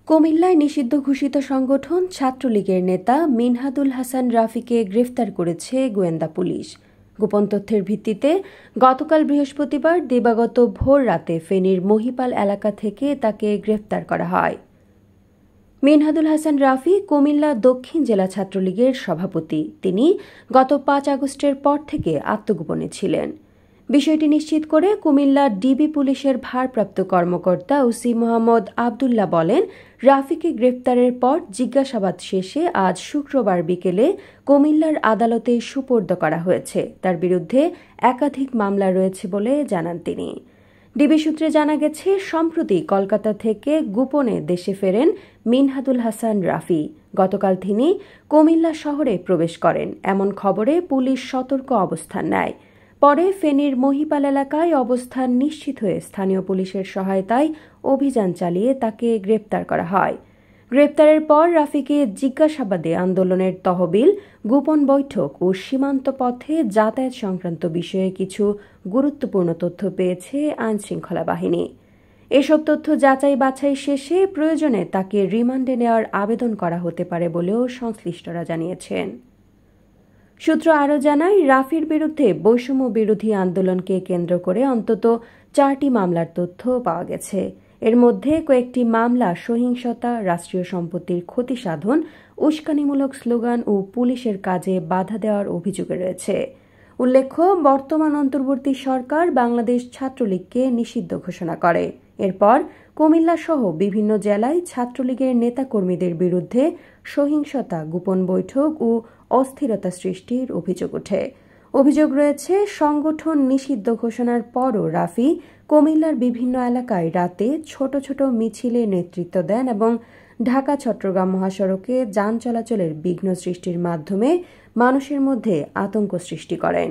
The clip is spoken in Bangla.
কুমিল্লায় নিষিদ্ধ ঘোষিত সংগঠন ছাত্রলীগের নেতা মিনহাদুল হাসান রাফিকে গ্রেফতার করেছে গোয়েন্দা পুলিশ। গোপন তথ্যের ভিত্তিতে গতকাল বৃহস্পতিবার দিবাগত ভোর রাতে ফেনীর মহিপাল এলাকা থেকে তাকে গ্রেফতার করা হয়। মিনহাদুল হাসান রাফি কুমিল্লা দক্ষিণ জেলা ছাত্রলীগের সভাপতি। তিনি গত ৫ আগস্টের পর থেকে আত্মগোপনে ছিলেন। বিষয়টি নিশ্চিত করে কুমিল্লা ডিবি পুলিশের ভারপ্রাপ্ত কর্মকর্তা ওসি মোহাম্মদ আবদুল্লাহ বলেন, রাফিকে গ্রেপ্তারের পর জিজ্ঞাসাবাদ শেষে আজ শুক্রবার বিকেলে কুমিল্লার আদালতে সোপর্দ করা হয়েছে। তার বিরুদ্ধে একাধিক মামলা রয়েছে বলে জানান তিনি। ডিবি সূত্রে জানা গেছে, সম্প্রতি কলকাতা থেকে গোপনে দেশে ফেরেন মিনহাদুল হাসান রাফি। গতকাল তিনি কুমিল্লা শহরে প্রবেশ করেন। এমন খবরে পুলিশ সতর্ক অবস্থান নেয়। পরে ফেনীর মহিপাল এলাকায় অবস্থান নিশ্চিত হয়ে স্থানীয় পুলিশের সহায়তায় অভিযান চালিয়ে তাকে গ্রেপ্তার করা হয়। গ্রেপ্তারের পর রাফিকে জিজ্ঞাসাবাদে আন্দোলনের তহবিল, গোপন বৈঠক ও সীমান্ত পথে যাতায়াত সংক্রান্ত বিষয়ে কিছু গুরুত্বপূর্ণ তথ্য পেয়েছে আইনশৃঙ্খলা বাহিনী। এসব তথ্য যাচাই বাছাই শেষে প্রয়োজনে তাকে রিমান্ডে নেওয়ার আবেদন করা হতে পারে বলেও সংশ্লিষ্টরা জানিয়েছেন। সূত্র আরও জানায়, রাফির বিরুদ্ধে বৈষম্য বিরোধী আন্দোলনকে কেন্দ্র করে অন্তত 4টি মামলার তথ্য পাওয়া গেছে। এর মধ্যে কয়েকটি মামলা সহিংসতা, রাষ্ট্রীয় সম্পত্তির ক্ষতি সাধন, উস্কানিমূলক স্লোগান ও পুলিশের কাজে বাধা দেওয়ার অভিযোগে রয়েছে। উল্লেখ্য, বর্তমান অন্তর্বর্তী সরকার বাংলাদেশ ছাত্রলীগকে নিষিদ্ধ ঘোষণা করে। এরপর কুমিল্লা সহ বিভিন্ন জেলায় ছাত্রলীগের নেতাকর্মীদের বিরুদ্ধে সহিংসতা, গোপন বৈঠক ও অস্থিরতা সৃষ্টির অভিযোগ ওঠে। অভিযোগ রয়েছে, সংগঠন নিষিদ্ধ ঘোষণার পরও রাফি কুমিল্লার বিভিন্ন এলাকায় রাতে ছোট ছোট মিছিলে নেতৃত্ব দেন এবং ঢাকা-চট্টগ্রাম মহাসড়কে যান চলাচলের বিঘ্ন সৃষ্টির মাধ্যমে মানুষের মধ্যে আতঙ্ক সৃষ্টি করেন।